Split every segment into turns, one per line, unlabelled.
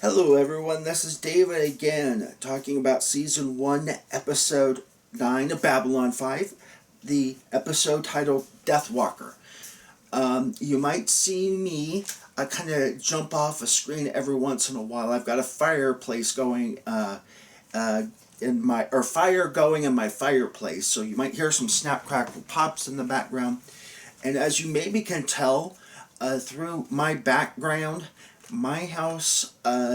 Hello everyone, this is David again, talking about Season 1, Episode 9 of Babylon 5, the episode titled Deathwalker. You might see me kind of jump off a screen every once in a while. I've got a fireplace going fire going in my fireplace, so you might hear some snap, crackle, pops in the background. And as you maybe can tell through my background, my house,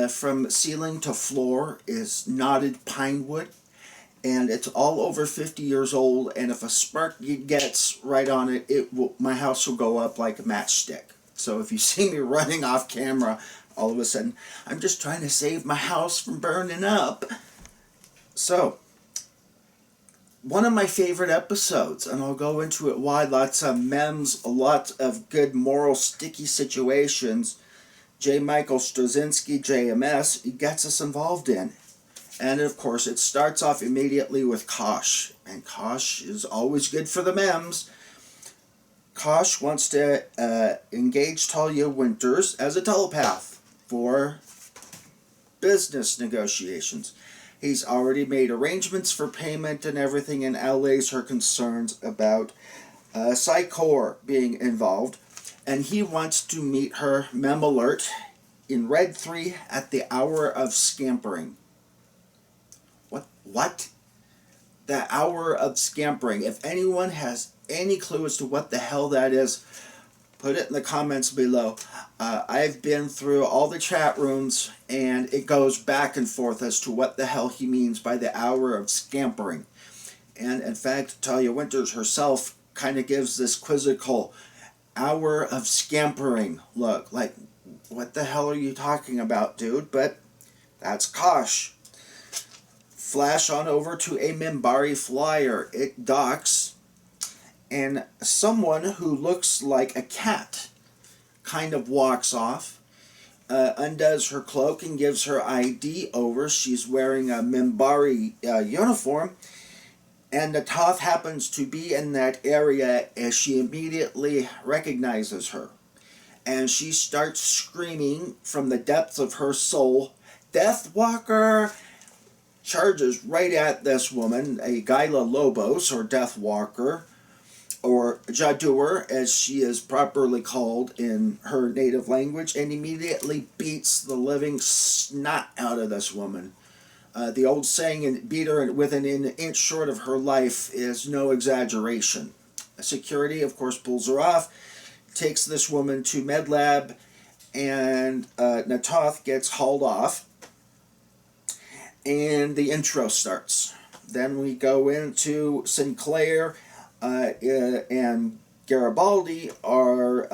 from ceiling to floor, is knotted pine wood, and it's all over 50 years old. And if a spark gets right on it, my house will go up like a matchstick. So if you see me running off camera, all of a sudden, I'm just trying to save my house from burning up. So, one of my favorite episodes, and I'll go into it why. Lots of memes, a lot of good moral sticky situations. J. Michael Straczynski, JMS, he gets us involved in. And of course, it starts off immediately with Kosh. And Kosh is always good for the memes. Kosh wants to engage Talia Winters as a telepath for business negotiations. He's already made arrangements for payment and everything, and allays her concerns about Psychor being involved. And he wants to meet her, mem alert, in Red 3 at the hour of scampering. What? The hour of scampering. If anyone has any clue as to what the hell that is, put it in the comments below. I've been through all the chat rooms, and it goes back and forth as to what the hell he means by the hour of scampering. And in fact, Talia Winters herself kind of gives this quizzical hour of scampering look, like, what the hell are you talking about, dude? But that's Kosh. Flash on over to a Minbari flyer. It docks, and someone who looks like a cat kind of walks off, undoes her cloak and gives her ID over. She's wearing a Minbari uniform, and the Toth happens to be in that area as she immediately recognizes her. And she starts screaming from the depths of her soul, "Deathwalker!" Charges right at this woman, a Gila Lobos, or Deathwalker, or Jadur, as she is properly called in her native language, and immediately beats the living snot out of this woman. The old saying, beat her within an inch short of her life, is no exaggeration. Security, of course, pulls her off, takes this woman to MedLab, and Natoth gets hauled off, and the intro starts. Then we go into Sinclair and Garibaldi are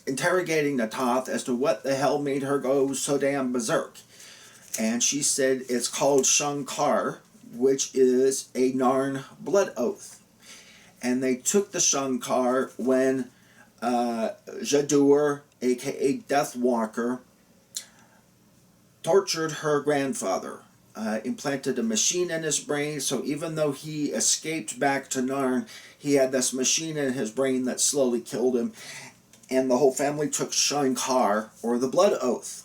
interrogating Natoth as to what the hell made her go so damn berserk. And she said it's called Shankar, which is a Narn blood oath. And they took the Shankar when Jadur, aka Deathwalker, tortured her grandfather. Implanted a machine in his brain, so even though he escaped back to Narn, he had this machine in his brain that slowly killed him. And the whole family took Shankar, or the blood oath.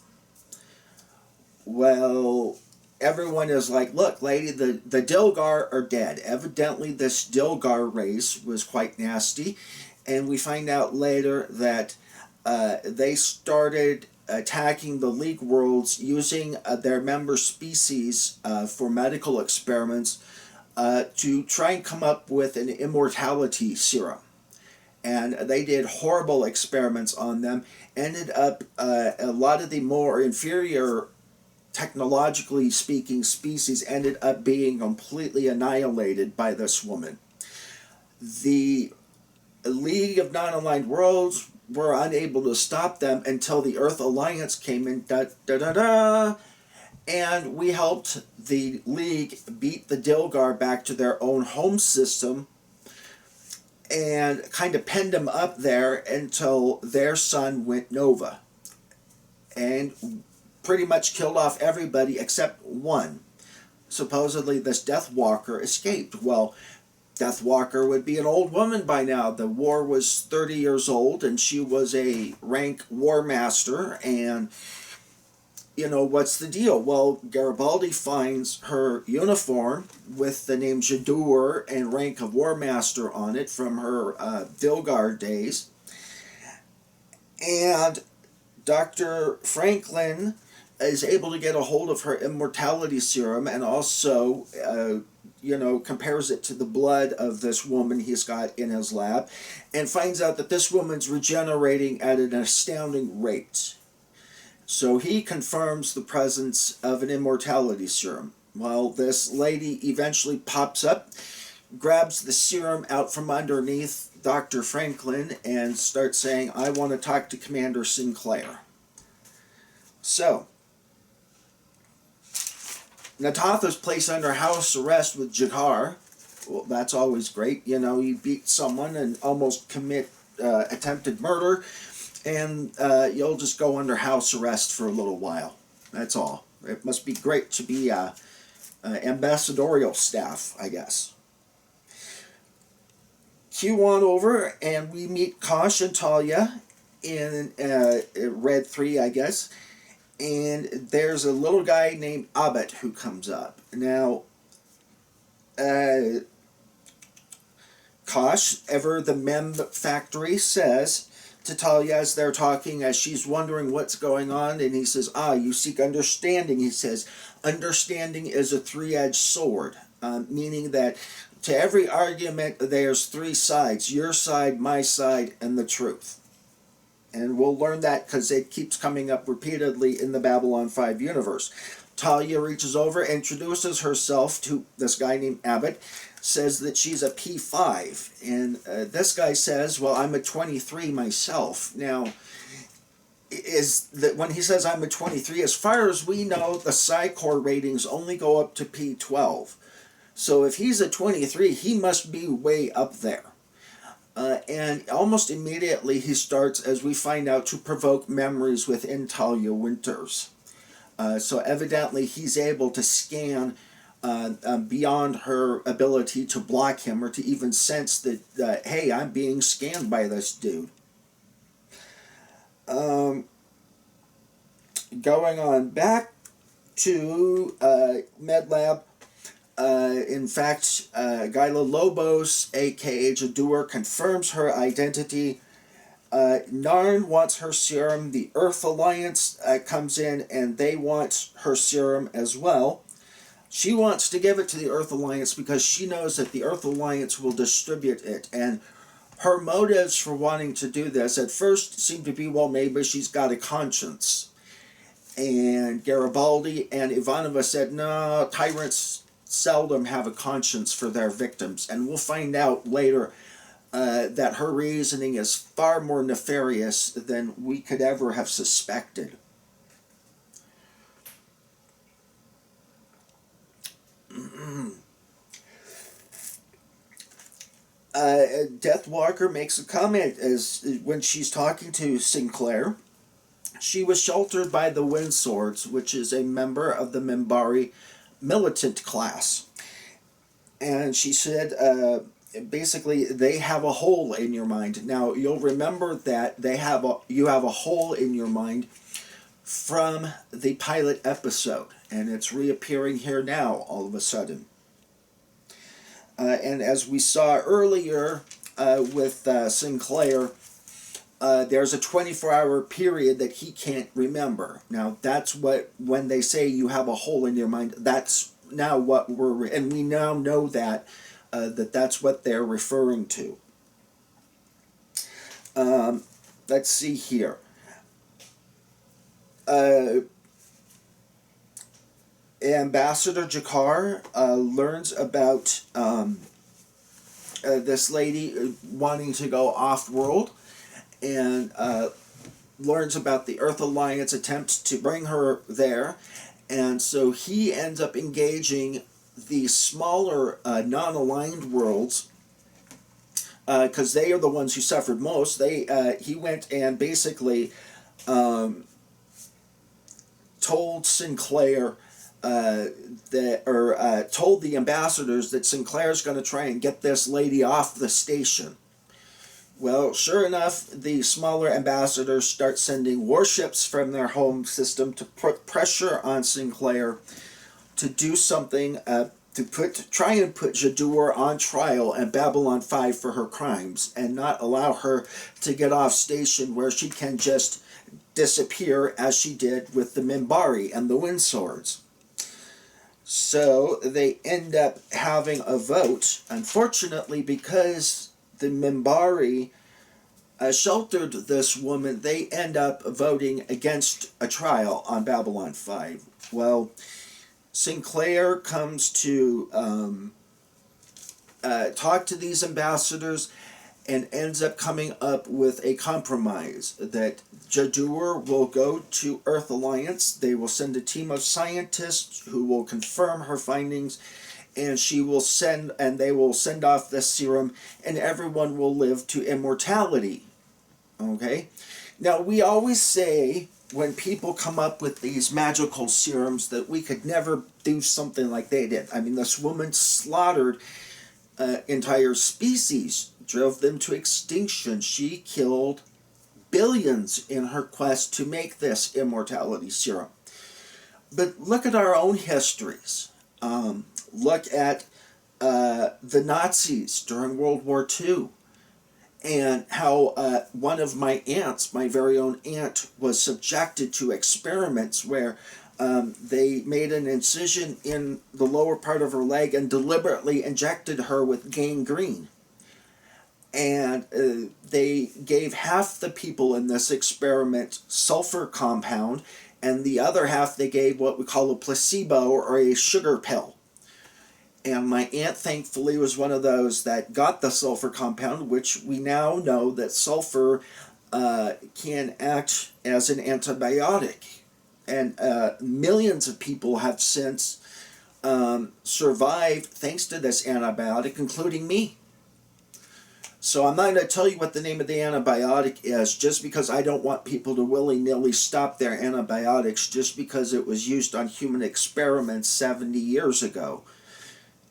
Well, everyone is like, look, lady, the Dilgar are dead. Evidently, this Dilgar race was quite nasty. And we find out later that they started attacking the League worlds using their member species for medical experiments to try and come up with an immortality serum. And they did horrible experiments on them. Ended up, a lot of the more inferior, technologically speaking, species ended up being completely annihilated by this woman. The League of Non-Aligned Worlds were unable to stop them until the Earth Alliance came in, and we helped the League beat the Dilgar back to their own home system and kind of penned them up there until their sun went nova and pretty much killed off everybody except one. Supposedly this Deathwalker escaped. Well, Deathwalker would be an old woman by now. The war was 30 years old, and she was a rank war master, and what's the deal? Well, Garibaldi finds her uniform with the name Jadur and rank of War Master on it from her Vilgar days. And Dr. Franklin is able to get a hold of her immortality serum and also, compares it to the blood of this woman he's got in his lab and finds out that this woman's regenerating at an astounding rate. So he confirms the presence of an immortality serum. Well, this lady eventually pops up, grabs the serum out from underneath Dr. Franklin, and starts saying, I want to talk to Commander Sinclair. So, Natatha's placed under house arrest with Jakar. Well, that's always great. You beat someone and almost commit attempted murder, and you'll just go under house arrest for a little while. That's all. It must be great to be ambassadorial staff, I guess. Cue on over, and we meet Kosh and Talia in Red 3, I guess. And there's a little guy named Abbott who comes up. Now, Kosh, ever the Mem Factory, says to Talia as they're talking, as she's wondering what's going on, and he says, you seek understanding. He says, understanding is a three-edged sword, meaning that to every argument there's three sides, your side, my side, and the truth. And we'll learn that because it keeps coming up repeatedly in the Babylon 5 universe. Talia reaches over, introduces herself to this guy named Abbott, says that she's a P5. And this guy says, well, I'm a 23 myself. Now, is that when he says I'm a 23, as far as we know, the Psi-Core ratings only go up to P12. So if he's a 23, he must be way up there. And almost immediately he starts, as we find out, to provoke memories within Talia Winters. So evidently he's able to scan beyond her ability to block him or to even sense that, hey, I'm being scanned by this dude. Going on back to MedLab. In fact, Gyla Lobos, aka Jadur, confirms her identity. Narn wants her serum. The Earth Alliance comes in and they want her serum as well. She wants to give it to the Earth Alliance because she knows that the Earth Alliance will distribute it. And her motives for wanting to do this at first seem to be, well, maybe she's got a conscience. And Garibaldi and Ivanova said, no, tyrants seldom have a conscience for their victims. And we'll find out later that her reasoning is far more nefarious than we could ever have suspected. Deathwalker makes a comment as when she's talking to Sinclair. She was sheltered by the Windswords, which is a member of the Minbari militant class. And she said, basically, they have a hole in your mind. Now, you'll remember that you have a hole in your mind from the pilot episode. And it's reappearing here now, all of a sudden. And as we saw earlier with Sinclair, there's a 24-hour period that he can't remember. Now, that's when they say you have a hole in your mind, that's now what and we now know that, that's what they're referring to. Let's see here. Ambassador Jakar learns about this lady wanting to go off-world, and learns about the Earth Alliance attempts to bring her there, and so he ends up engaging the smaller non-aligned worlds because they are the ones who suffered most. He went and basically told Sinclair told the ambassadors that Sinclair's going to try and get this lady off the station, Well, sure enough, the smaller ambassadors start sending warships from their home system to put pressure on Sinclair to do something, try and put Jadur on trial at Babylon 5 for her crimes, and not allow her to get off station where she can just disappear as she did with the Minbari and the Windswords. So they end up having a vote, unfortunately, because the Minbari sheltered this woman. They end up voting against a trial on Babylon 5. Well, Sinclair comes to talk to these ambassadors and ends up coming up with a compromise that Jadur will go to Earth Alliance. They will send a team of scientists who will confirm her findings, and they will send off the serum, and everyone will live to immortality. Okay? Now, we always say when people come up with these magical serums that we could never do something like they did. I mean, this woman slaughtered entire species, drove them to extinction. She killed billions in her quest to make this immortality serum. But look at our own histories. Look at the Nazis during World War II, and how one of my aunts, my very own aunt, was subjected to experiments where they made an incision in the lower part of her leg and deliberately injected her with gangrene. And they gave half the people in this experiment sulfur compound, and the other half they gave what we call a placebo or a sugar pill. And my aunt, thankfully, was one of those that got the sulfur compound, which we now know that sulfur can act as an antibiotic. And millions of people have since survived thanks to this antibiotic, including me. So I'm not going to tell you what the name of the antibiotic is, just because I don't want people to willy-nilly stop their antibiotics just because it was used on human experiments 70 years ago.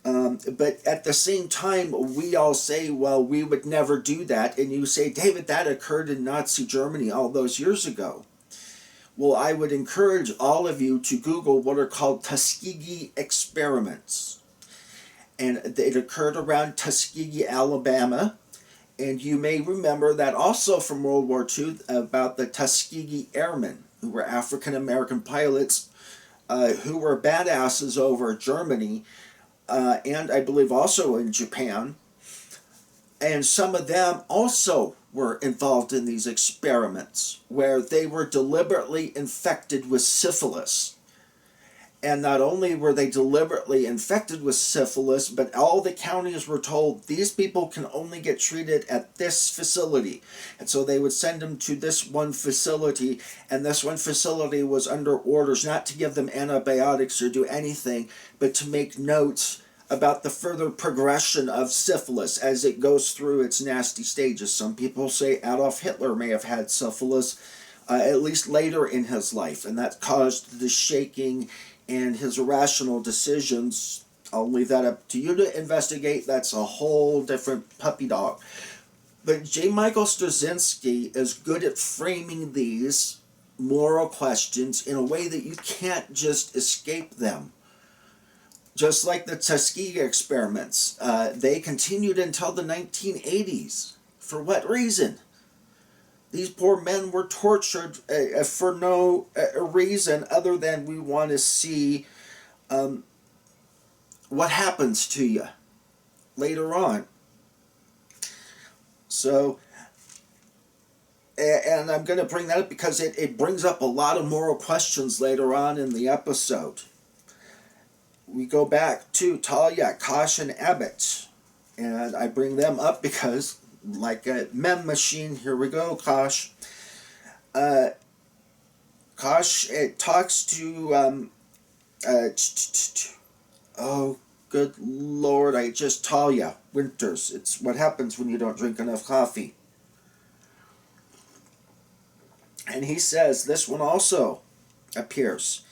But at the same time, we all say, well, we would never do that. And you say, David, that occurred in Nazi Germany all those years ago. Well, I would encourage all of you to Google what are called Tuskegee experiments. And it occurred around Tuskegee, Alabama. And you may remember that also from World War II about the Tuskegee Airmen, who were African-American pilots who were badasses over Germany, and I believe also in Japan. And some of them also were involved in these experiments where they were deliberately infected with syphilis. And not only were they deliberately infected with syphilis, but all the counties were told these people can only get treated at this facility. And so they would send them to this one facility, and this one facility was under orders not to give them antibiotics or do anything, but to make notes about the further progression of syphilis as it goes through its nasty stages. Some people say Adolf Hitler may have had syphilis at least later in his life, and that caused the shaking and his irrational decisions. I'll leave that up to you to investigate. That's a whole different puppy dog. But J. Michael Straczynski is good at framing these moral questions in a way that you can't just escape them. Just like the Tuskegee experiments, they continued until the 1980s. For what reason? These poor men were tortured for no reason other than we want to see what happens to you later on. So, and I'm going to bring that up because it brings up a lot of moral questions later on in the episode. We go back to Talia, Kosh, and Abbott. And I bring them up because, like a mem machine, here we go, Kosh. Kosh talks to, oh, good Lord, I just Talia, Winters. It's what happens when you don't drink enough coffee. And he says, this one also appears.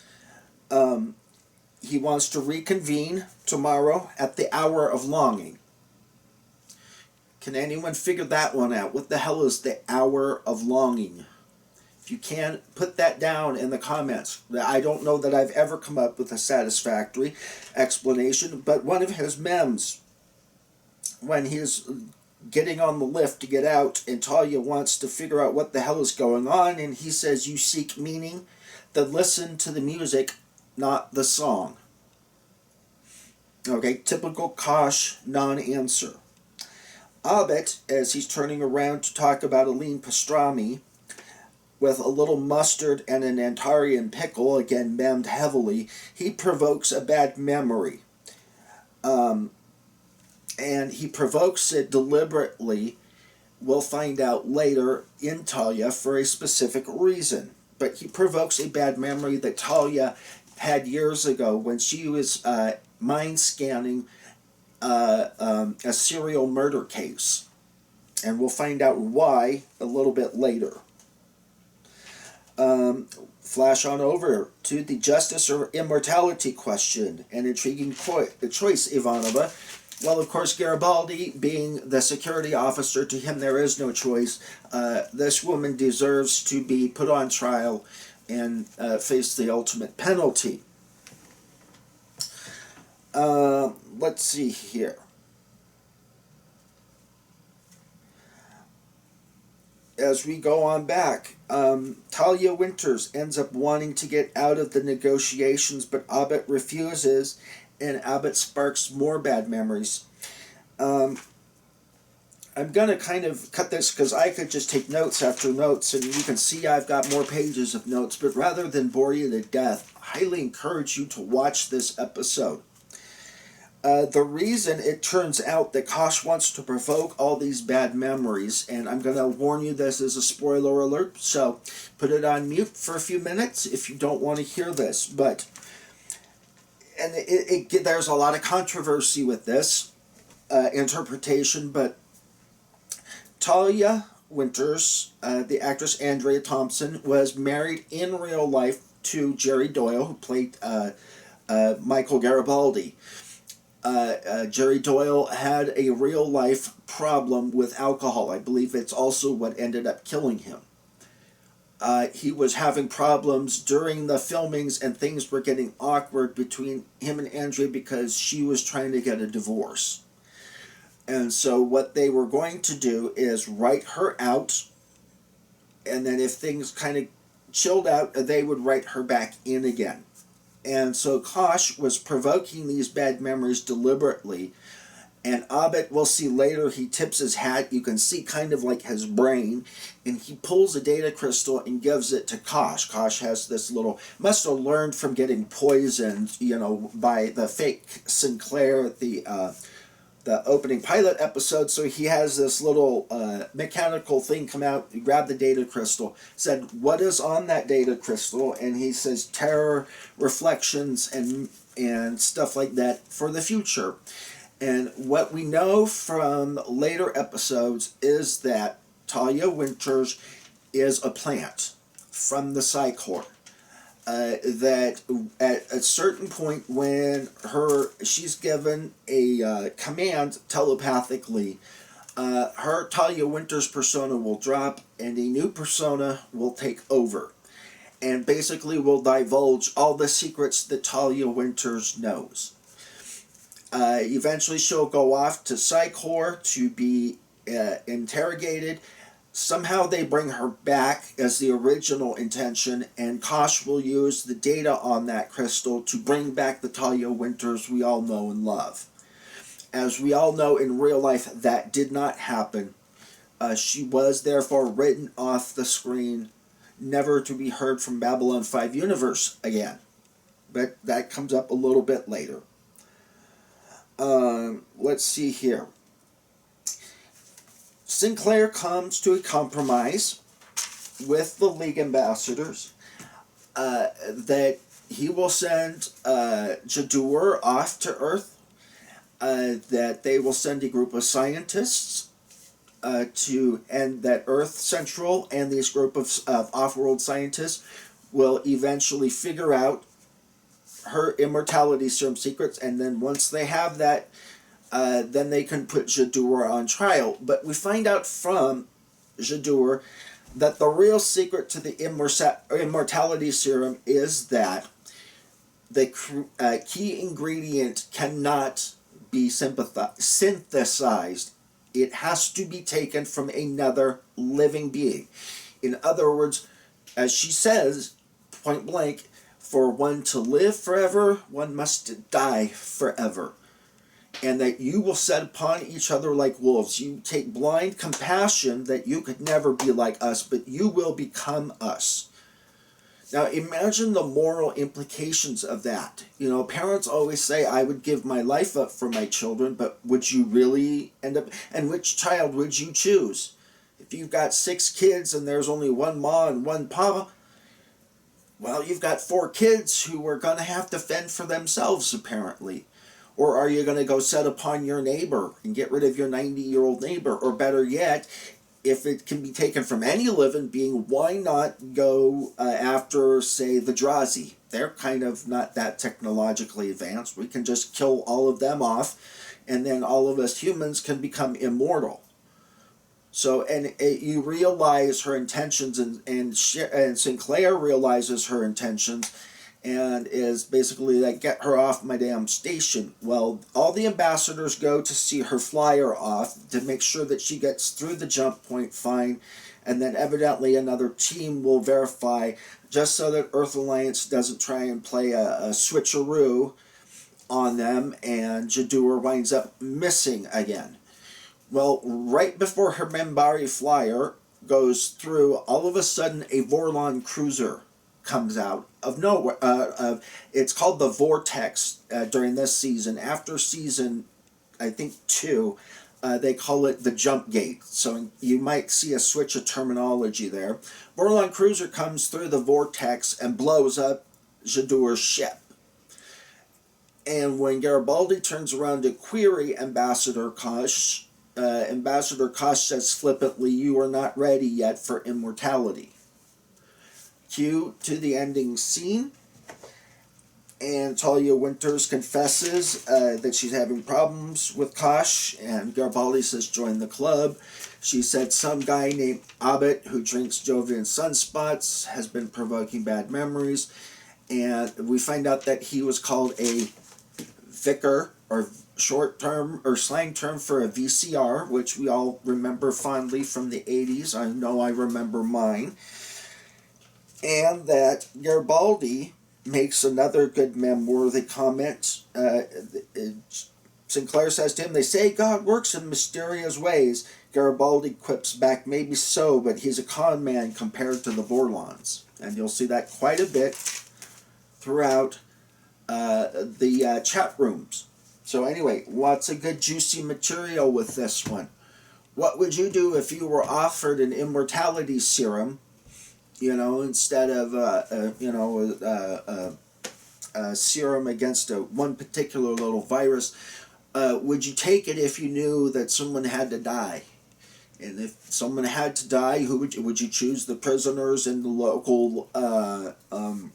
He wants to reconvene tomorrow at the hour of longing. Can anyone figure that one out? What the hell is the hour of longing? If you can, put that down in the comments. I don't know that I've ever come up with a satisfactory explanation, but one of his memes, when he's getting on the lift to get out, and Talia wants to figure out what the hell is going on, and he says, "You seek meaning? Then listen to the music, not the song." Okay, typical Kosh non-answer. Abed, as he's turning around to talk about a lean pastrami with a little mustard and an Antarian pickle, again memmed heavily, he provokes a bad memory. And he provokes it deliberately, we'll find out later, in Talia for a specific reason. But he provokes a bad memory that Talia had years ago when she was mind scanning a serial murder case. And we'll find out why a little bit later. Flash on over to the justice or immortality question. An intriguing choice, Ivanova. Well, of course, Garibaldi, being the security officer, to him there is no choice. This woman deserves to be put on trial and face the ultimate penalty. Let's see here. As we go on back, Talia Winters ends up wanting to get out of the negotiations, but Abed refuses, and Abed sparks more bad memories. I'm going to kind of cut this because I could just take notes after notes, and you can see I've got more pages of notes, but rather than bore you to death, I highly encourage you to watch this episode. The reason it turns out that Kosh wants to provoke all these bad memories, and I'm going to warn you this is a spoiler alert, so put it on mute for a few minutes if you don't want to hear this. But there's a lot of controversy with this interpretation, but Talia Winters, the actress Andrea Thompson, was married in real life to Jerry Doyle, who played Michael Garibaldi. Jerry Doyle had a real-life problem with alcohol. I believe it's also what ended up killing him. He was having problems during the filmings, and things were getting awkward between him and Andrea because she was trying to get a divorce. And so what they were going to do is write her out, and then if things kind of chilled out, they would write her back in again. And so Kosh was provoking these bad memories deliberately. And Abed, we'll see later, he tips his hat. You can see kind of like his brain. And he pulls a data crystal and gives it to Kosh. Kosh has this little, must have learned from getting poisoned, by the fake Sinclair, the opening pilot episode. So he has this little mechanical thing come out, grab the data crystal, said, "What is on that data crystal?" And he says, "Terror, reflections, and stuff like that for the future." And what we know from later episodes is that Talia Winters is a plant from the Psychor. That at a certain point when she's given a command telepathically, her Talia Winters persona will drop and a new persona will take over, and basically will divulge all the secrets that Talia Winters knows. Eventually she'll go off to Psychor to be interrogated. Somehow they bring her back as the original intention, and Kosh will use the data on that crystal to bring back the Talia Winters we all know and love. As we all know, in real life, that did not happen. She was therefore written off the screen, never to be heard from Babylon5 universe again. But that comes up a little bit later. Let's see here. Sinclair comes to a compromise with the League ambassadors that he will send Jadur off to Earth, that they will send a group of scientists and that Earth Central and this group of off-world scientists will eventually figure out her immortality serum secrets, and then once they have that, then they can put Jadur on trial. But we find out from Jadur that the real secret to the immortality serum is that the key ingredient cannot be synthesized. It has to be taken from another living being. In other words, as she says, point blank, for one to live forever, one must die forever. And that you will set upon each other like wolves. You take blind compassion that you could never be like us, but you will become us. Now imagine the moral implications of that. You know, parents always say, I would give my life up for my children, but would you really end up, and which child would you choose? If you've got 6 kids and there's only one ma and one papa, well, you've got 4 kids who are going to have to fend for themselves, apparently. Or are you going to go set upon your neighbor and get rid of your 90-year-old neighbor? Or better yet, if it can be taken from any living being, why not go after, say, the Drazi? They're kind of not that technologically advanced. We can just kill all of them off, and then all of us humans can become immortal. So, and you realize her intentions, and Sinclair realizes her intentions, and is basically like, get her off my damn station. Well, all the ambassadors go to see her flyer off to make sure that she gets through the jump point fine, and then evidently another team will verify, just so that Earth Alliance doesn't try and play a switcheroo on them, and Jadur winds up missing again. Well, right before her Membari flyer goes through, all of a sudden a Vorlon cruiser comes out of nowhere. It's called the Vortex during this season. After season, I think 2, they call it the Jump Gate. So you might see a switch of terminology there. Vorlon cruiser comes through the Vortex and blows up Jadur's ship. And when Garibaldi turns around to query Ambassador Kosh says flippantly, "You are not ready yet for immortality." Cue to the ending scene, and Talia Winters confesses that she's having problems with Kosh, and Garibaldi says, join the club. She said some guy named Abbott who drinks Jovian sunspots has been provoking bad memories, and we find out that he was called a vicar, or short term or slang term for a VCR, which we all remember fondly from the 80s. I know I remember mine. And that Garibaldi makes another good mem-worthy comment. Sinclair says to him, they say God works in mysterious ways. Garibaldi quips back, maybe so, but he's a con man compared to the Vorlons. And you'll see that quite a bit throughout the chat rooms. So anyway, lots of good juicy material with this one. What would you do if you were offered an immortality serum, you know, instead of a serum against one particular little virus? Would you take it if you knew that someone had to die? And if someone had to die, who would you choose? The prisoners in the local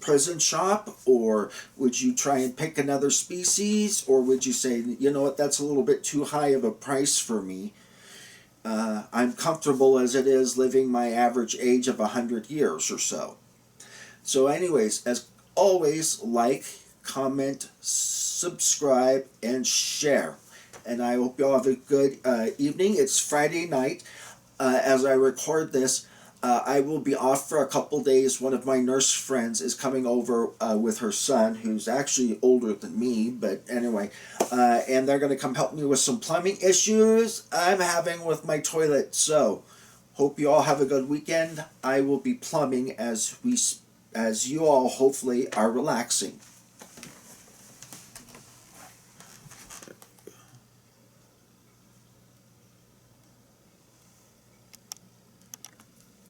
prison shop, or would you try and pick another species, or would you say, you know what, that's a little bit too high of a price for me. I'm comfortable as it is, living my average age of 100 years or so. So anyways, as always, like, comment, subscribe, and share. And I hope you all have a good evening. It's Friday night. As I record this, I will be off for a couple days. One of my nurse friends is coming over with her son, who's actually older than me, but anyway. And they're going to come help me with some plumbing issues I'm having with my toilet. So, hope you all have a good weekend. I will be plumbing as you all hopefully are relaxing.